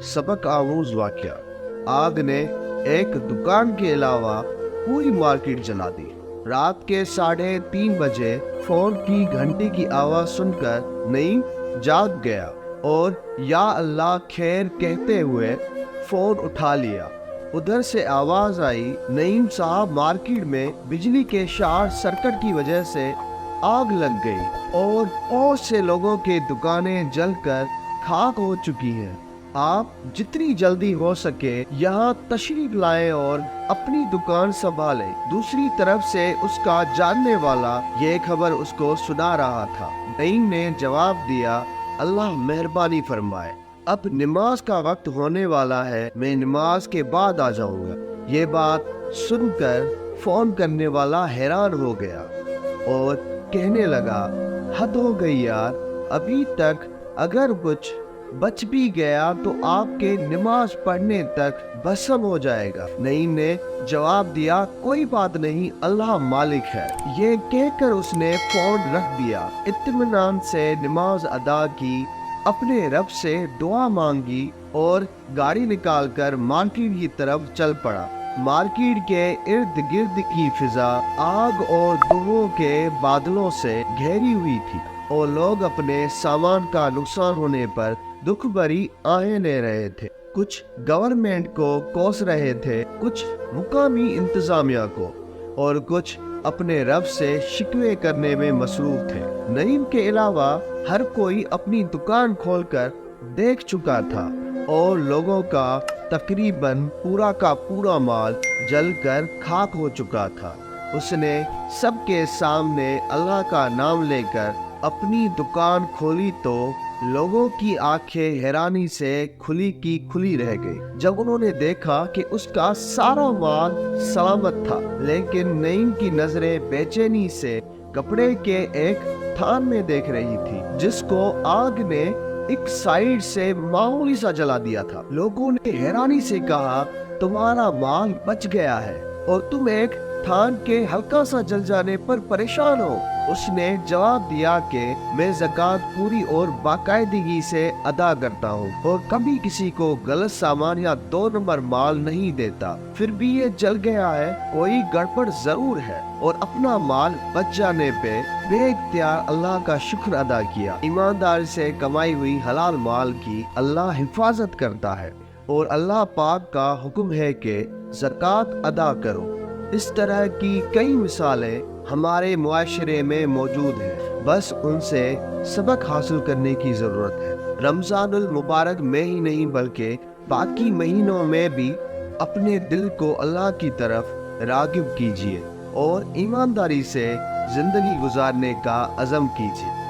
सबक आमूज वाकया। आग ने एक दुकान के अलावा पूरी मार्केट जला दी। रात के 3:30 बजे फोन की घंटी की आवाज सुनकर नईम जाग गया और या अल्लाह खैर कहते हुए फोन उठा लिया। उधर से आवाज आई, नईम साहब, मार्केट में बिजली के शॉर्ट सर्किट की वजह से आग लग गई और बहुत से लोगों के दुकानें जलकर खाक हो चुकी हैं। आप जितनी जल्दी हो सके यहाँ तशरीफ लाएं और अपनी दुकान संभालें। दूसरी तरफ से उसका जानने वाला ये खबर उसको सुना रहा था। नईम ने जवाब दिया, अल्लाह मेहरबानी फरमाए, अब नमाज का वक्त होने वाला है, मैं नमाज के बाद आ जाऊंगा। ये बात सुनकर फोन करने वाला हैरान हो गया और कहने लगा, हद हो गई यार, अभी तक अगर कुछ बच भी गया तो आपके नमाज पढ़ने तक भस्म हो जाएगा। नईम ने जवाब दिया, कोई बात नहीं, अल्लाह मालिक है। ये कहकर उसने फोन रख दिया। इत्मीनान से नमाज अदा की, अपने रब से दुआ मांगी और गाड़ी निकालकर मार्केट की तरफ चल पड़ा। मार्केट के इर्द गिर्द की फिजा आग और धुओं के बादलों से घेरी हुई थी और लोग अपने सामान का नुकसान होने पर दुख भरी आहें ले रहे थे। कुछ गवर्नमेंट को कोस रहे थे, कुछ मुकामी इंतजामिया को, और कुछ अपने रब से शिकवे करने में मसरूफ थे। नईम के अलावा हर कोई अपनी दुकान खोलकर देख चुका था और लोगों का तकरीबन पूरा का पूरा माल जलकर खाक हो चुका था। उसने सबके सामने अल्लाह का नाम लेकर अपनी दुकान खोली तो लोगों की आंखें हैरानी से खुली की खुली रह गई जब उन्होंने देखा कि उसका सारा माल सलामत था। लेकिन नईम की नजरें बेचैनी से कपड़े के एक थान में देख रही थी जिसको आग ने एक साइड से मामूली सा जला दिया था। लोगों ने हैरानी से कहा, तुम्हारा माल बच गया है और तुम एक थान के हल्का सा जल जाने पर परेशान हो। उसने जवाब दिया कि मैं ज़कात पूरी और बाकायदगी से अदा करता हूँ और कभी किसी को गलत सामान या 2 नंबर माल नहीं देता। फिर भी ये जल गया है, कोई गड़बड़ जरूर है। और अपना माल बच जाने पे बेइख्तियार अल्लाह का शुक्र अदा किया। ईमानदारी से कमाई हुई हलाल माल की अल्लाह हिफाजत करता है और अल्लाह पाक का हुक्म है कि ज़कात अदा करो। इस तरह की कई मिसालें हमारे मुआशरे में मौजूद हैं, बस उनसे सबक हासिल करने की ज़रूरत है। रमज़ानुल मुबारक में ही नहीं बल्कि बाकी महीनों में भी अपने दिल को अल्लाह की तरफ राग़िब कीजिए और ईमानदारी से ज़िंदगी गुजारने का अज़म कीजिए।